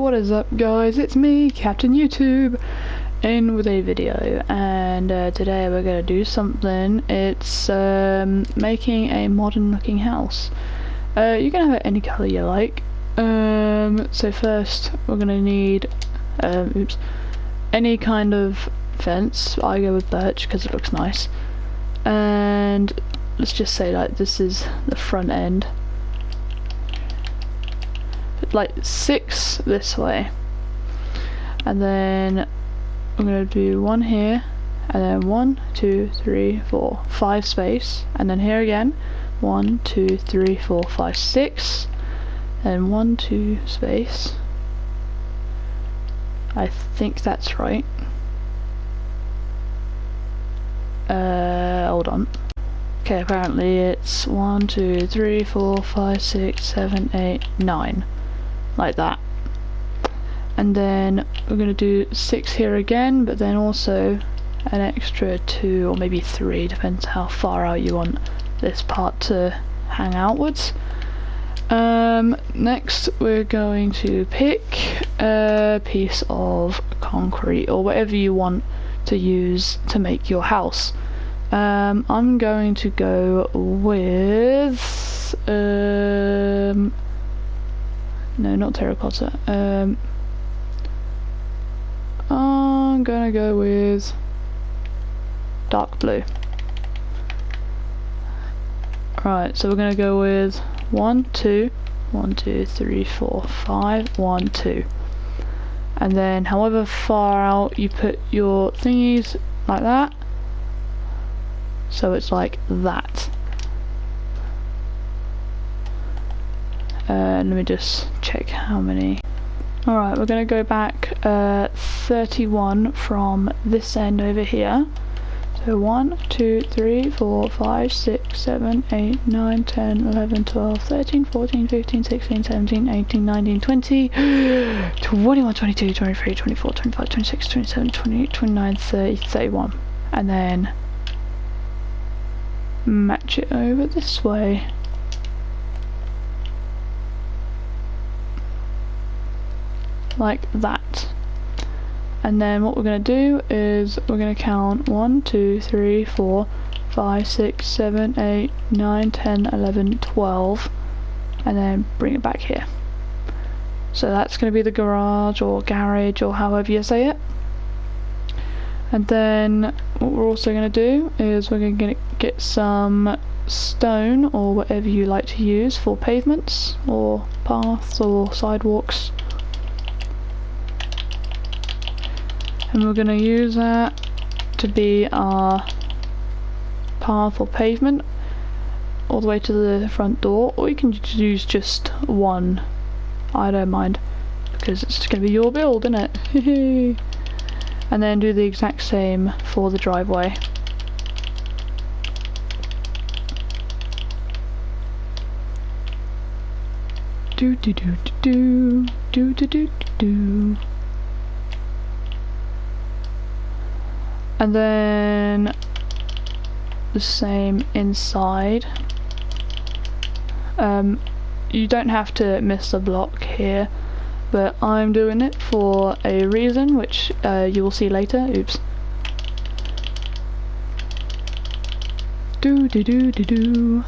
what is up guys, it's me, Captain YouTube, in with a video, and today we're going to do something. It's making a modern looking house. You can have it any colour you like. So first we're going to need any kind of fence. I go with birch because it looks nice, and let's just say like this is the front end. Like 6 this way, and then I'm going to do 1 here, and then 1, 2, 3, 4, 5 space, and then here again 1, 2, 3, 4, 5, 6, and 1, 2 space. I think that's right. Hold on. Okay, apparently it's 1, 2, 3, 4, 5, 6, 7, 8, 9. Like that. And then we're going to do 6 here again, but then also an extra 2 or maybe 3, depends how far out you want this part to hang outwards. Next we're going to pick a piece of concrete or whatever you want to use to make your house. I'm going to go with no, not terracotta. I'm gonna go with dark blue. Right, so we're gonna go with 1, 2, 1, 2, 3, 4, 5, 1, 2. And then however far out you put your thingies, like that. So it's like that. Let me just check how many. Alright, we're going to go back 31 from this end over here. So 1, 2, 3, 4, 5, 6, 7, 8, 9, 10, 11, 12, 13, 14, 15, 16, 17, 18, 19, 20, 21, 22, 23, 24, 25, 26, 27, 28, 29, 30, 31. And then match it over this way. Like that. And then what we're going to do is we're going to count 1, 2, 3, 4, 5, 6, 7, 8, 9, 10, 11, 12, and then bring it back here. So that's going to be the garage or however you say it. And then what we're also going to do is we're going to get some stone or whatever you like to use for pavements or paths or sidewalks. And we're going to use that to be our path or pavement all the way to the front door, or you can use just one. I don't mind, because it's going to be your build, isn't it? And then do the exact same for the driveway. Do do do do do do do do. And then the same inside. You don't have to miss a block here, but I'm doing it for a reason which you will see later. Oops. Do do do do do.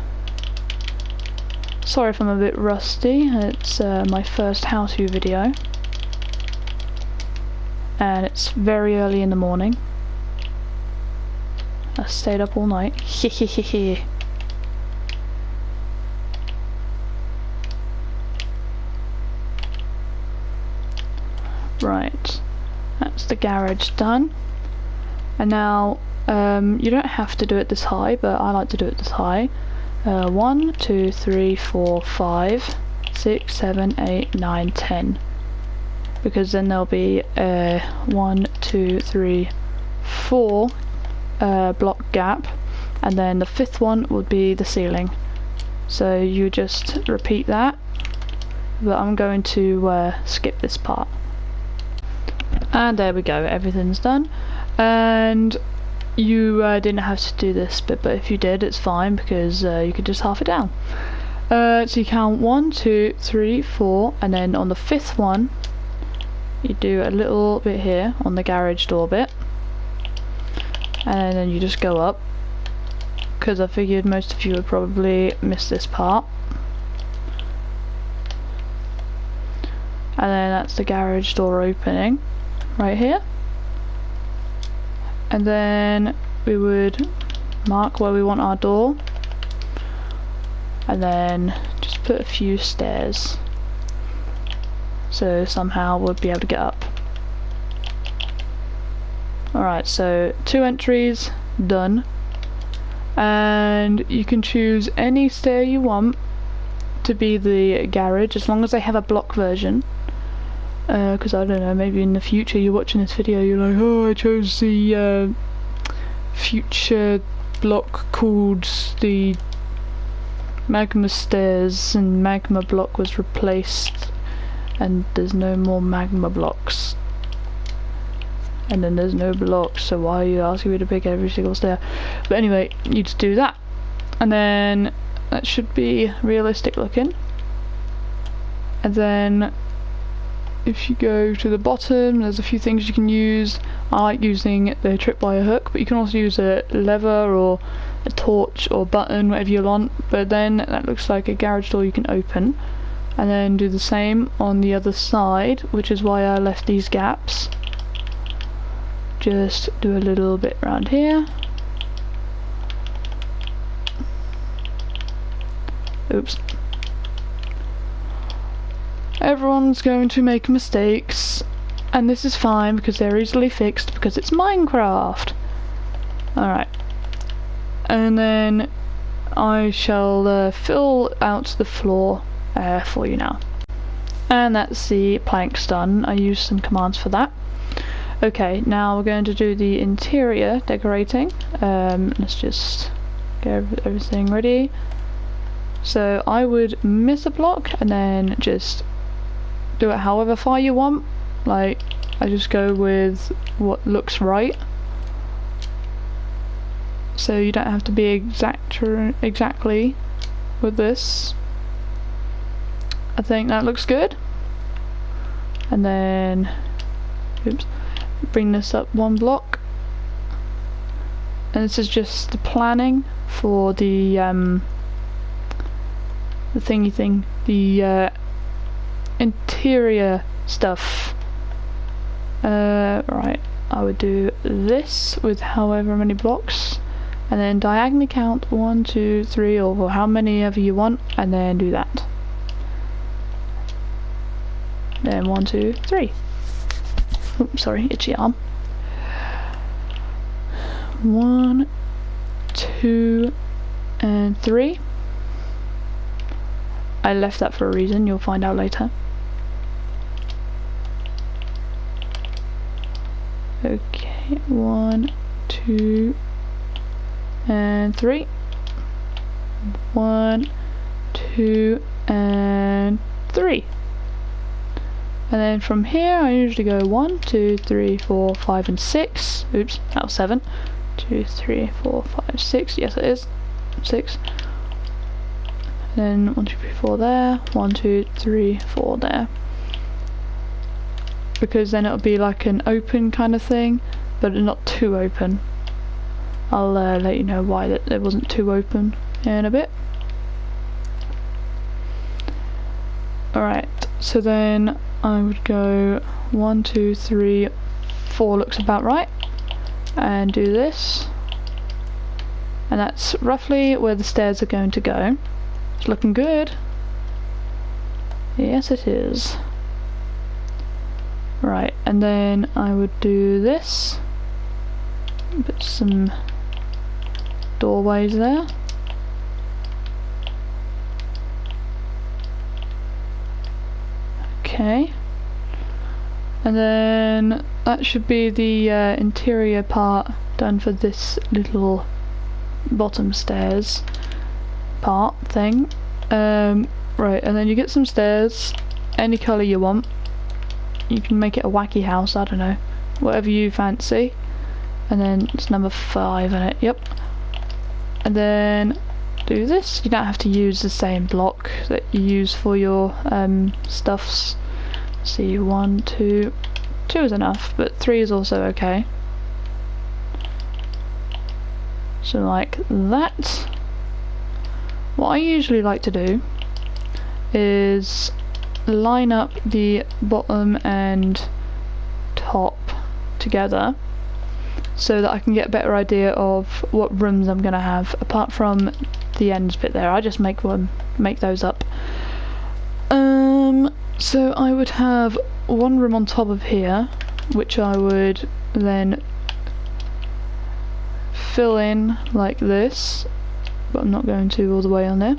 Sorry if I'm a bit rusty. It's my first how-to video, and it's very early in the morning. I stayed up all night. Right, that's the garage done. And now you don't have to do it this high, but I like to do it this high. 1, 2, 3, 4, 5, 6, 7, 8, 9, 10. Because then there'll be 1, 2, 3, 4 block gap, and then the 5th one would be the ceiling. So you just repeat that, but I'm going to skip this part. And there we go, everything's done. And you didn't have to do this bit, but if you did, it's fine, because you could just half it down. So you count 1, 2, 3, 4, and then on the 5th one you do a little bit here on the garage door bit, and then you just go up, because I figured most of you would probably miss this part. And then that's the garage door opening right here. And then we would mark where we want our door, and then just put a few stairs, so somehow we'll be able to get up. Alright, so 2 entries done, and you can choose any stair you want to be the garage, as long as they have a block version. Because I don't know, maybe in the future you're watching this video, you're like, oh, I chose the future block called the magma stairs, and magma block was replaced, and there's no more magma blocks. And then there's no blocks, so why are you asking me to pick every single stair? But anyway, you just do that, and then that should be realistic looking. And then if you go to the bottom, there's a few things you can use. I like using the tripwire hook, but you can also use a lever or a torch or button, whatever you want. But then that looks like a garage door you can open. And then do the same on the other side, which is why I left these gaps. Just do a little bit around here. Oops. Everyone's going to make mistakes, and this is fine because they're easily fixed because it's Minecraft. Alright. And then I shall fill out the floor for you now. And that's the planks done. I used some commands for that. Okay, now we're going to do the interior decorating. Let's just get everything ready. So I would miss a block and then just do it however far you want. Like, I just go with what looks right, so you don't have to be exactly with this. I think that looks good. And then, oops, bring this up 1 block, and this is just the planning for the thingy thing, the interior stuff. Right, I would do this with however many blocks, and then diagonally count 1, 2, 3, or how many ever you want, and then do that. Then 1, 2, 3. Oops, sorry, itchy arm. 1, 2, and 3. I left that for a reason, you'll find out later. Okay, 1, 2, and 3. 1, 2, and 3. And then from here I usually go 1, 2, 3, 4, 5, and 6. Oops, that was 7. 2, 3, 4, 5, 6. Yes, it is 6. Then 1, 2, 3, 4 there. 1, 2, 3, 4 there. Because then it'll be like an open kind of thing, but not too open. I'll let you know why that it wasn't too open in a bit. Alright, so then I would go 1, 2, 3, 4 looks about right, and do this. And that's roughly where the stairs are going to go. It's looking good. Yes, it is. Right, and then I would do this. Put some doorways there. Okay. And then that should be the interior part done for this little bottom stairs part thing. Right, and then you get some stairs, any colour you want. You can make it a wacky house, I don't know, whatever you fancy. And then it's number 5 in it, yep. And then do this. You don't have to use the same block that you use for your stuffs. See, 1, 2, 2 is enough, but 3 is also okay. So like that. What I usually like to do is line up the bottom and top together so that I can get a better idea of what rooms I'm gonna have, apart from the ends bit there. I just make those up. So I would have one room on top of here, which I would then fill in like this, but I'm not going to all the way on there.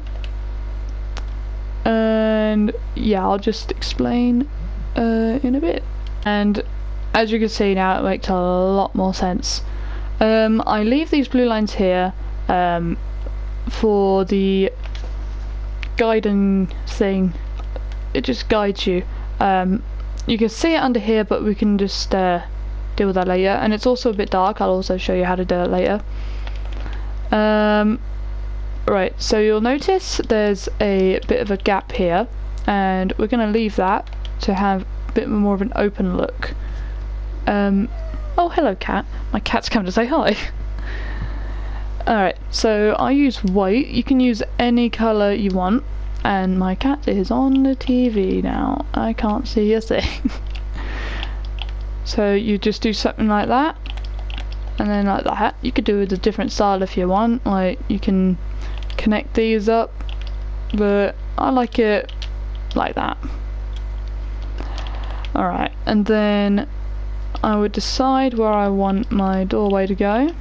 And yeah, I'll just explain in a bit. And as you can see now, it makes a lot more sense. I leave these blue lines here for the guiding thing. It just guides you. You can see it under here, but we can just deal with that later. And it's also a bit dark. I'll also show you how to do it later. Right, so you'll notice there's a bit of a gap here, and we're going to leave that to have a bit more of an open look. Oh, hello cat. My cat's come to say hi. Alright, so I use white. You can use any colour you want. And my cat is on the TV now. I can't see a thing. So you just do something like that. And then like that. You could do it a different style if you want. Like, you can connect these up. But I like it like that. Alright, and then I would decide where I want my doorway to go.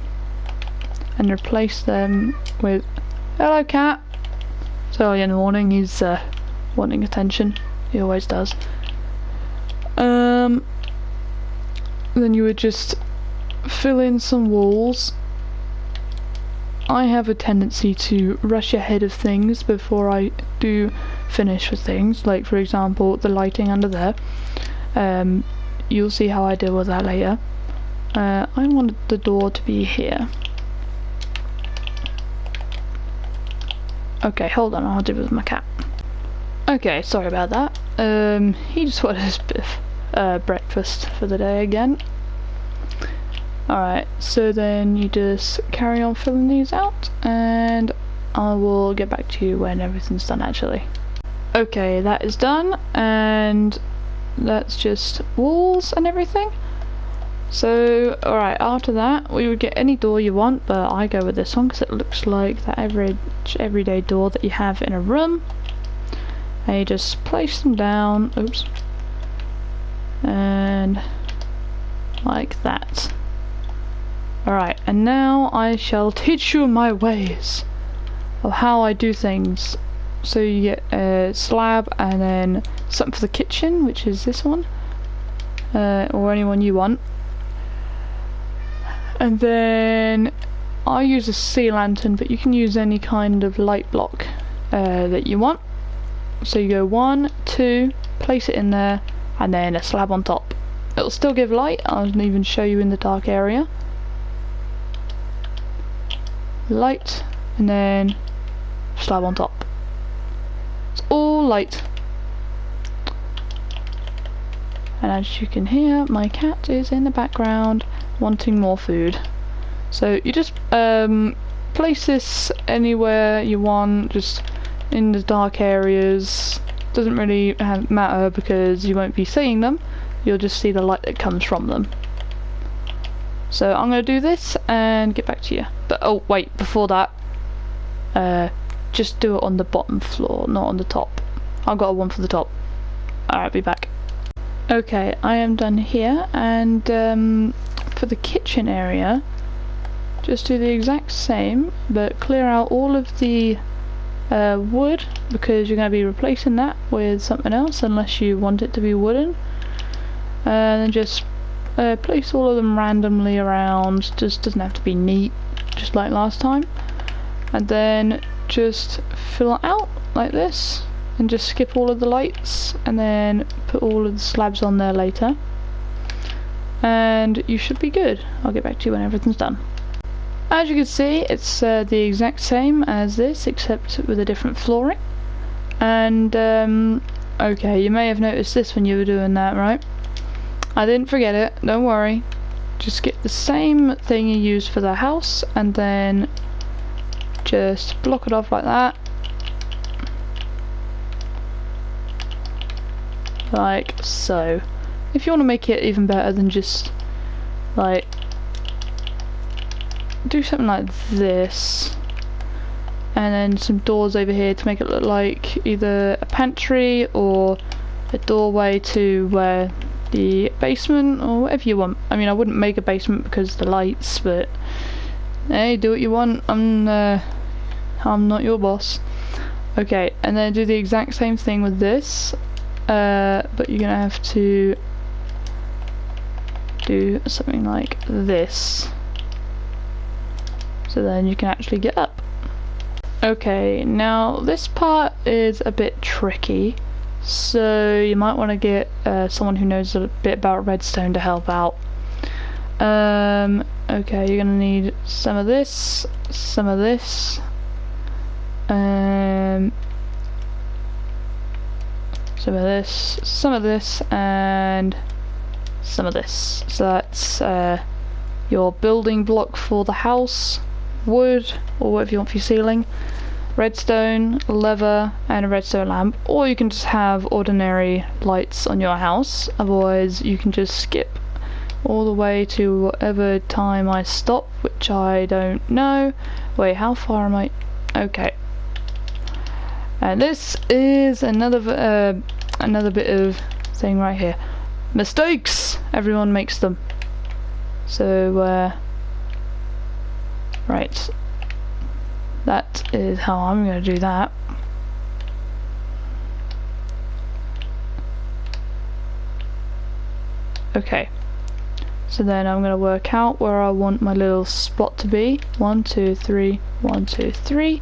And replace them with... Hello cat! It's early in the morning, he's wanting attention. He always does. Then you would just fill in some walls. I have a tendency to rush ahead of things before I do finish with things. Like for example, the lighting under there. You'll see how I deal with that later. I wanted the door to be here. Okay, hold on, I'll do it with my cat. Okay, sorry about that. He just wanted his bit of breakfast for the day again. Alright, so then you just carry on filling these out, and I will get back to you when everything's done actually. Okay, that is done, and that's just walls and everything. So, alright, after that, we would get any door you want, but I go with this one because it looks like that everyday door that you have in a room. And you just place them down, oops, and like that. Alright, and now I shall teach you my ways of how I do things. So you get a slab and then something for the kitchen, which is this one, or any one you want. And then I use a sea lantern, but you can use any kind of light block that you want. So you go 1, 2, place it in there, and then a slab on top. It'll still give light. I'll even show you in the dark area. Light, and then slab on top. It's all light. And as you can hear, my cat is in the background wanting more food. So you just place this anywhere you want, just in the dark areas. Doesn't really matter because you won't be seeing them, you'll just see the light that comes from them. So I'm going to do this and get back to you. But oh wait, before that, just do it on the bottom floor, not on the top. I've got one for the top. Alright, be back. Okay, I am done here, and for the kitchen area, just do the exact same, but clear out all of the wood, because you're going to be replacing that with something else unless you want it to be wooden. And then just place all of them randomly around, just doesn't have to be neat, just like last time. And then just fill it out like this, and just skip all of the lights, and then put all of the slabs on there later. And you should be good. I'll get back to you when everything's done. As you can see, it's the exact same as this, except with a different flooring. And okay, you may have noticed this when you were doing that, right? I didn't forget it, don't worry. Just get the same thing you used for the house and then just block it off like that. Like so. If you want to make it even better than just like do something like this, and then some doors over here to make it look like either a pantry or a doorway to where the basement or whatever you want. I mean, I wouldn't make a basement because of the lights, but hey, do what you want. I'm not your boss. Okay, and then do the exact same thing with this, but you're gonna have to do something like this, so then you can actually get up. Okay, now this part is a bit tricky, so you might want to get someone who knows a bit about redstone to help out. Okay, you're gonna need some of this, some of this, some of this, some of this, and some of this. So that's your building block for the house, wood, or whatever you want for your ceiling, redstone, leather, and a redstone lamp. Or you can just have ordinary lights on your house, otherwise you can just skip all the way to whatever time I stop, which I don't know. Wait, how far am I? Okay. And this is another bit of thing right here. Mistakes! Everyone makes them. So, right. That is how I'm going to do that. Okay. So then I'm going to work out where I want my little spot to be. 1, 2, 3, 1, 2, 3.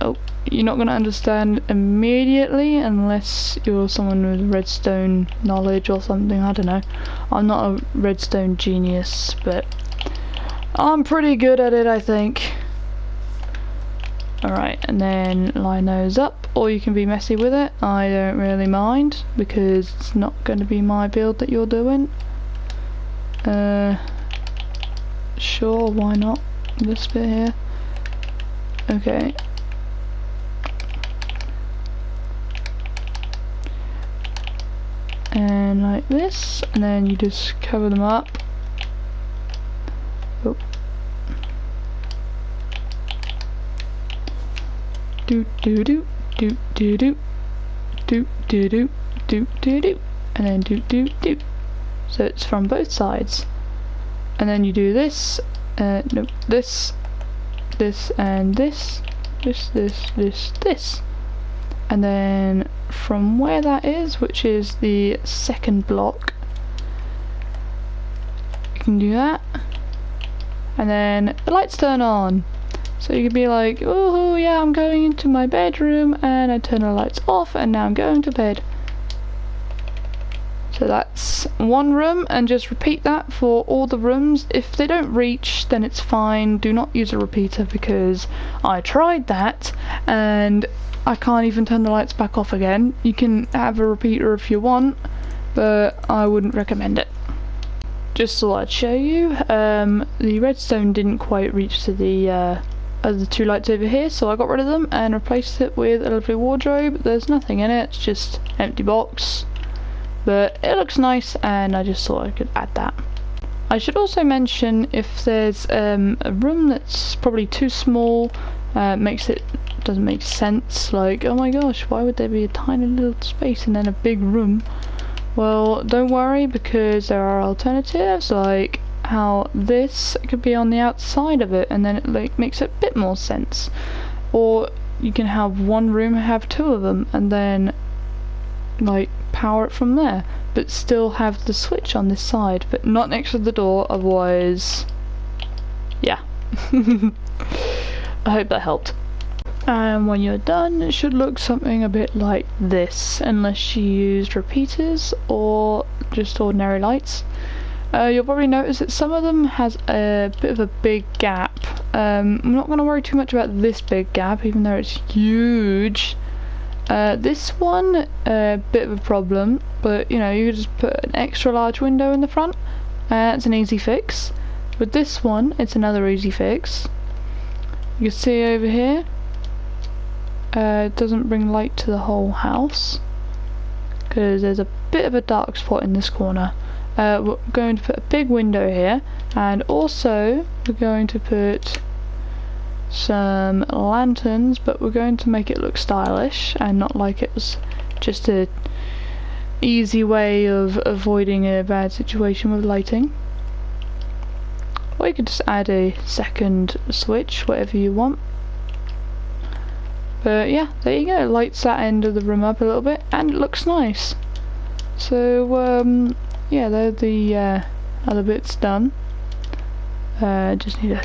Oh, you're not going to understand immediately unless you're someone with redstone knowledge or something, I don't know. I'm not a redstone genius, but I'm pretty good at it, I think. Alright, and then line those up, or you can be messy with it. I don't really mind, because it's not going to be my build that you're doing. Sure, why not? This bit here. Okay. And like this, and then you just cover them up. Oh. Do do do do do do do do do do do do, and then do do do. So it's from both sides, and then you do this, no, this, this, and this, this, and then from where that is, which is the second block, you can do that, and then the lights turn on. So you can be like, oh yeah, I'm going into my bedroom, and I turn the lights off, and now I'm going to bed. So that's one room, and just repeat that for all the rooms. If they don't reach, then it's fine. Do not use a repeater, because I tried that and I can't even turn the lights back off again. You can have a repeater if you want, but I wouldn't recommend it. Just so I'd show you, the redstone didn't quite reach to the two lights over here, so I got rid of them and replaced it with a lovely wardrobe. There's nothing in it, it's just empty box, but it looks nice, and I just thought I could add that. I should also mention, if there's a room that's probably too small, doesn't make sense, like, oh my gosh, why would there be a tiny little space and then a big room? Well, don't worry, because there are alternatives, like how this could be on the outside of it, and then it like makes a bit more sense. Or you can have one room have two of them, and then like power it from there, but still have the switch on this side, but not next to the door, otherwise, yeah. I hope that helped. And when you're done, it should look something a bit like this, unless you used repeaters or just ordinary lights. You'll probably notice that some of them has a bit of a big gap. I'm not going to worry too much about this big gap, even though it's huge. This one, a bit of a problem, but you know, you just put an extra large window in the front. It's an easy fix. With this one, it's another easy fix. You can see over here, it doesn't bring light to the whole house because there's a bit of a dark spot in this corner. We're going to put a big window here, and also we're going to put some lanterns, but we're going to make it look stylish and not like it was just a easy way of avoiding a bad situation with lighting. Or you could just add a second switch, whatever you want. But yeah, there you go, lights that end of the room up a little bit and it looks nice. So yeah, they're the other bits done. Just need to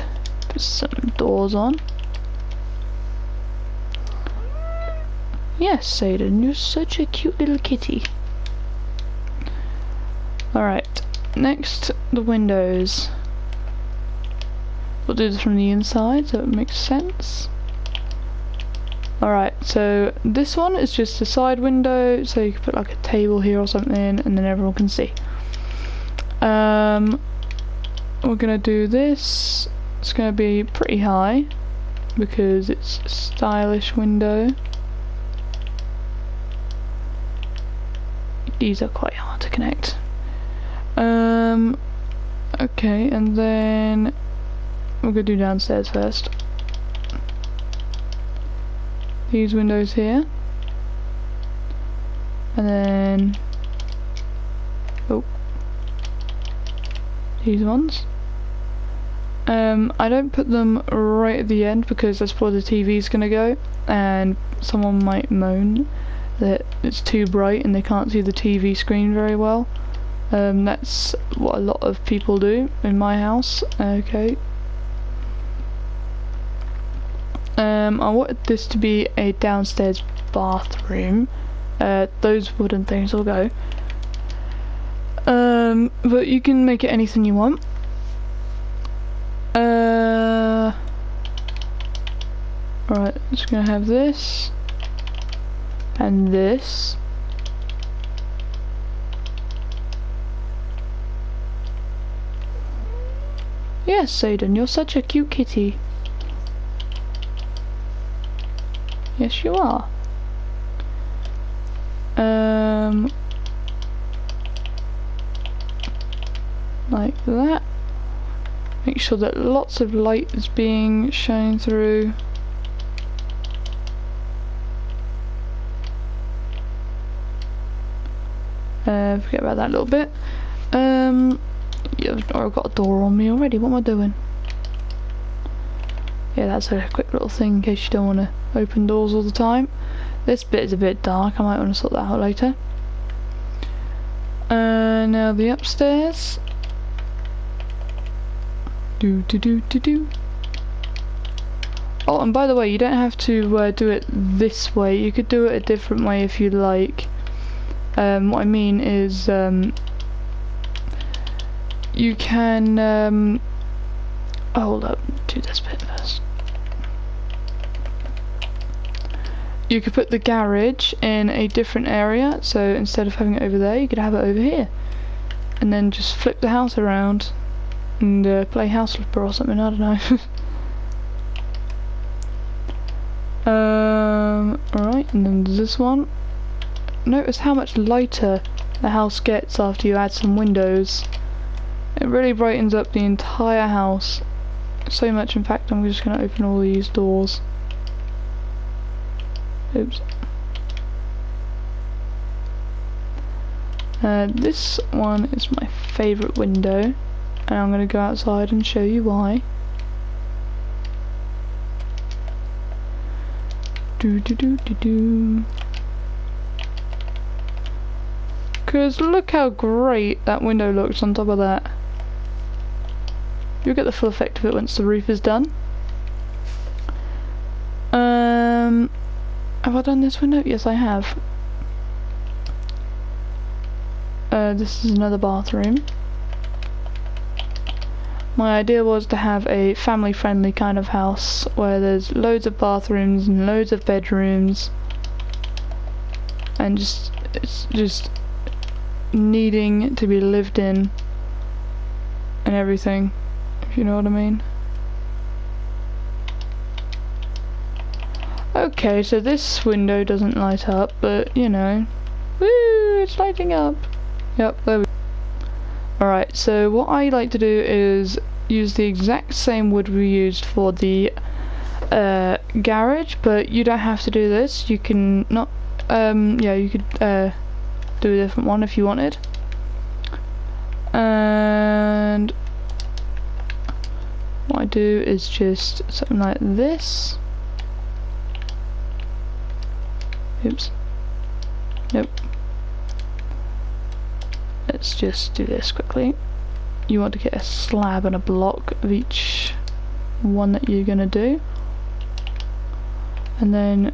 put some doors on. Yes, Satan, you're such a cute little kitty. Alright, next the windows. We'll do this from the inside so it makes sense. Alright, so this one is just a side window, so you can put like a table here or something and then everyone can see. We're gonna do this. It's gonna be pretty high because it's a stylish window. These are quite hard to connect. Okay, and then we're gonna do downstairs first. These windows here, and then these ones. I don't put them right at the end because that's where the TV's gonna go, and someone might moan that it's too bright and they can't see the TV screen very well. That's what a lot of people do in my house. Okay. I wanted this to be a downstairs bathroom. Those wooden things will go. But you can make it anything you want. Alright, just gonna have this and this. Yes, Satan, you're such a cute kitty. Yes, you are. Like that. Make sure that lots of light is being shown through. Forget about that little bit. Yeah, I've got a door on me already. What am I doing? Yeah, that's a quick little thing in case you don't want to open doors all the time. This bit is a bit dark. I might want to sort that out later. Now the upstairs. Oh, and by the way, you don't have to do it this way. You could do it a different way if you like. What I mean is, you can, hold up, do this bit first. You could put the garage in a different area, so instead of having it over there, you could have it over here. And then just flip the house around and play house flipper or something, I don't know. Alright, and then there's this one. Notice how much lighter the house gets after you add some windows. It really brightens up the entire house. So much, in fact, I'm just going to open all these doors. Oops. This one is my favourite window, and I'm going to go outside and show you why. Because look how great that window looks on top of that. You'll get the full effect of it once the roof is done. Have I done this window? Yes, I have. This is another bathroom. My idea was to have a family-friendly kind of house where there's loads of bathrooms and loads of bedrooms. and it's just needing to be lived in and everything, if you know what I mean. Okay, so this window doesn't light up, but you know, woo, it's lighting up. Yep, there we go. Alright, so what I like to do is use the exact same wood we used for the garage, but you don't have to do this. You can not, yeah, you could do a different one if you wanted. And what I do is just something like this. Oops. Nope. Let's just do this quickly. You want to get a slab and a block of each one that you're gonna do, and then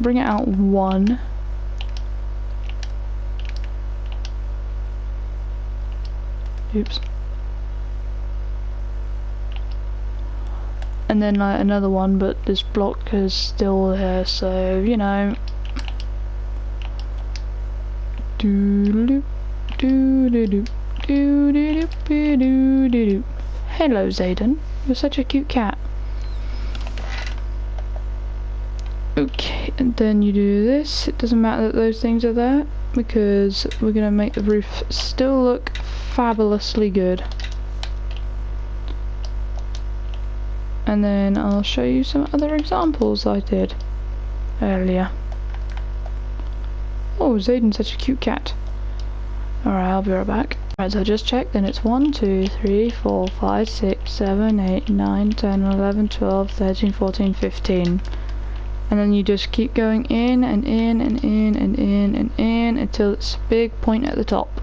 bring it out one. Oops. And then like another one, but this block is still there, so you know. Hello, Zayden. You're such a cute cat. Okay, and then you do this. It doesn't matter that those things are there, because we're gonna make the roof still look fabulously good. And then I'll show you some other examples I did earlier. Oh, Zayden's such a cute cat. Alright, I'll be right back. Alright, so I just checked, then it's 1, 2, 3, 4, 5, 6, 7, 8, 9, 10, 11, 12, 13, 14, 15. And then you just keep going in and in and in and in and in until it's a big point at the top.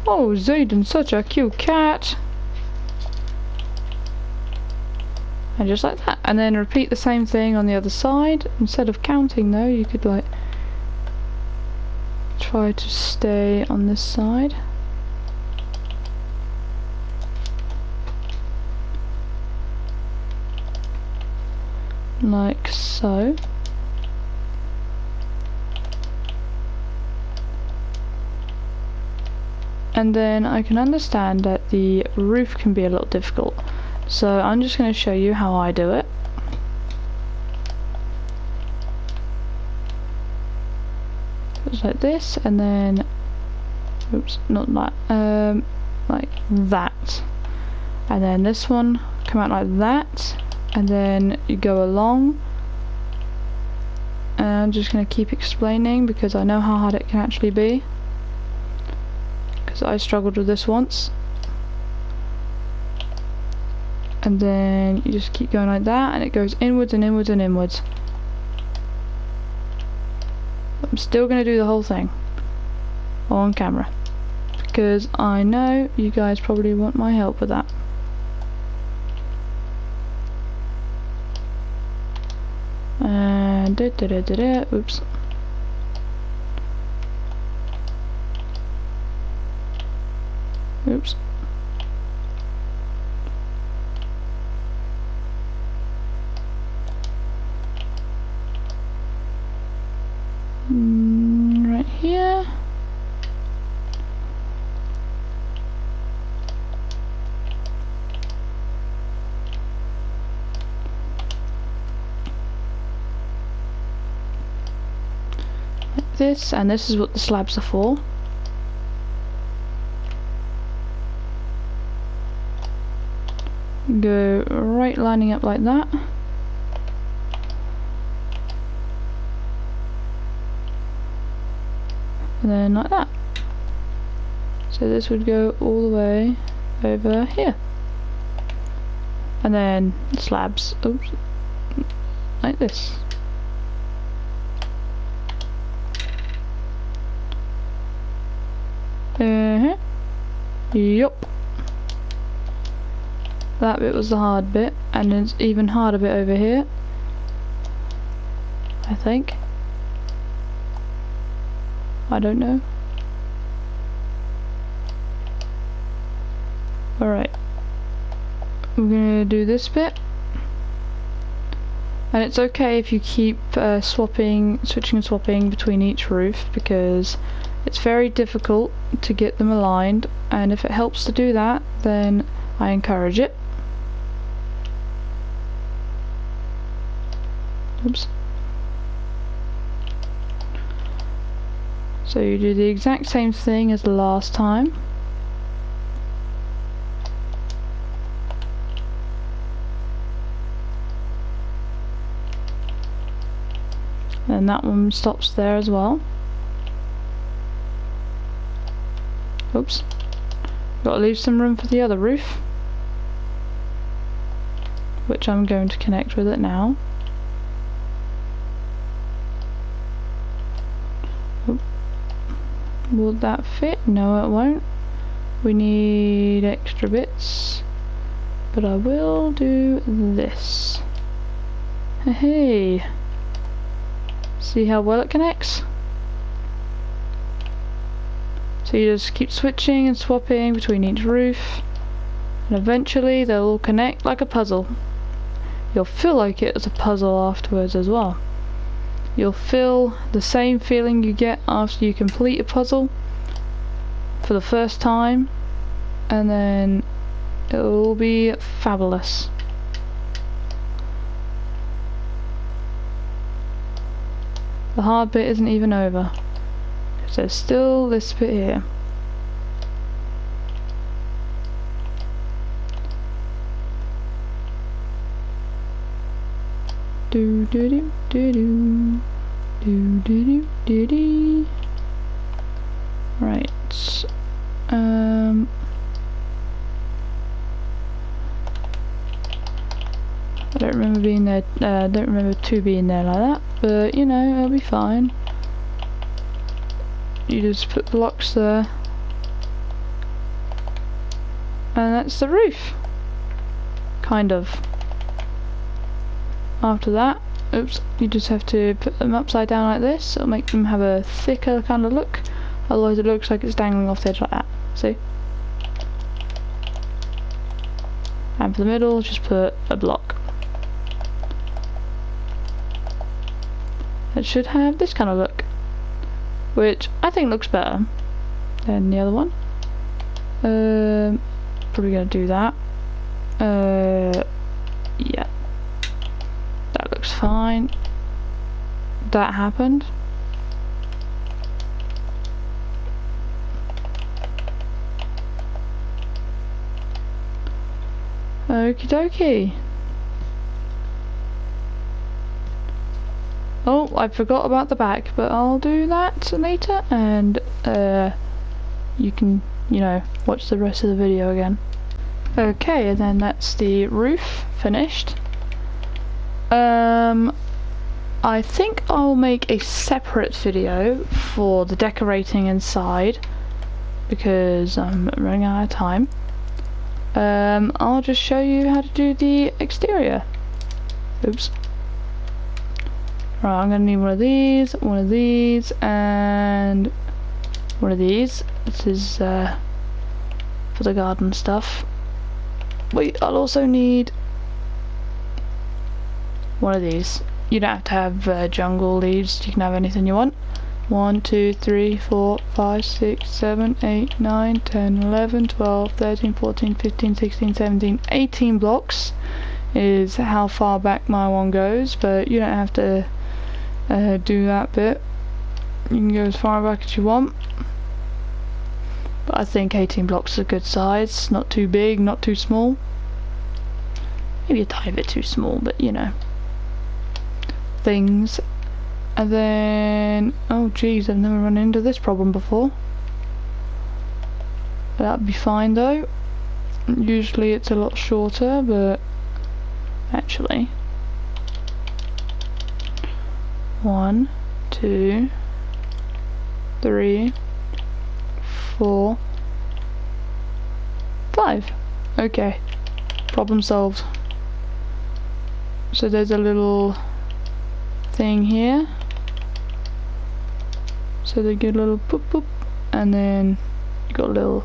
Oh, Zayden's such a cute cat. And just like that. And then repeat the same thing on the other side. Instead of counting though, you could like try to stay on this side. Like so. And then I can understand that the roof can be a little difficult. So I'm just going to show you how I do it. It's like this, and then, oops, not that, like that. And then this one come out like that, and then you go along. And I'm just going to keep explaining because I know how hard it can actually be. Because I struggled with this once. And then you just keep going like that, and it goes inwards and inwards and inwards. I'm still going to do the whole thing on camera because I know you guys probably want my help with that. And oops. Oops. Right here. Like this, and this is what the slabs are for. Go right lining up like that. And then like that. So this would go all the way over here. And then slabs, oops, like this. Yup. That bit was the hard bit, and it's even harder bit over here, I think. I don't know. Alright. We're gonna do this bit. And it's okay if you keep switching and swapping between each roof, because it's very difficult to get them aligned, and if it helps to do that, then I encourage it. Oops. So you do the exact same thing as the last time. And that one stops there as well. Oops. Gotta leave some room for the other roof, which I'm going to connect with it now. Will that fit? No, it won't. We need extra bits, but I will do this. Hey, see how well it connects? So you just keep switching and swapping between each roof, and eventually they'll all connect like a puzzle. You'll feel like it as a puzzle afterwards as well. You'll feel the same feeling you get after you complete a puzzle for the first time, and then it'll be fabulous. The hard bit isn't even over, because there's still this bit here. Do do do do do do do do do. Right. I don't remember being there. Don't remember two being there like that, but you know, it'll be fine. You just put blocks there, and that's the roof. Kind of. After that, oops, you just have to put them upside down like this. It'll make them have a thicker kind of look. Otherwise it looks like it's dangling off the edge like that. See? And for the middle, just put a block. It should have this kind of look, which I think looks better than the other one. Probably gonna do that. Yeah. That looks fine. That happened. Okie dokie. Oh, I forgot about the back, but I'll do that later, and you can, you know, watch the rest of the video again. Okay, and then that's the roof finished. I think I'll make a separate video for the decorating inside, because I'm running out of time. I'll just show you how to do the exterior. Oops. Right, I'm gonna need one of these, and one of these. This is for the garden stuff. Wait, I'll also need one of these. You don't have to have jungle leaves, you can have anything you want. 1, 2, 3, 4, 5, 6, 7, 8, 9, 10, 11, 12, 13, 14, 15, 16, 17, 18 blocks is how far back my one goes, but you don't have to do that bit. You can go as far back as you want. But I think 18 blocks is a good size, not too big, not too small. Maybe a tiny bit too small, but you know. Things. And then, oh geez, I've never run into this problem before. That'd be fine though. Usually it's a lot shorter, but actually 1, 2, 3, 4, 5. Okay, problem solved. So there's a little thing here, so they get a little boop boop, and then you got a little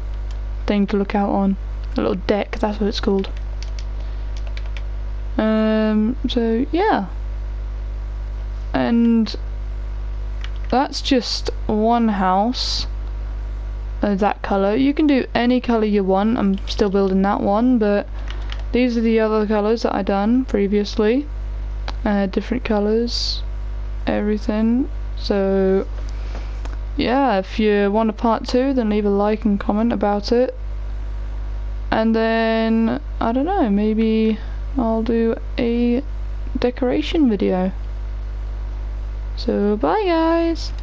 thing to look out on, a little deck, that's what it's called. So yeah, And that's just one house. That colour. You can do any colour you want. I'm still building that one, but these are the other colours that I done previously. Different colours, everything. So yeah, if you want a part 2, then leave a like and comment about it. And then I don't know, maybe I'll do a decoration video. So bye guys.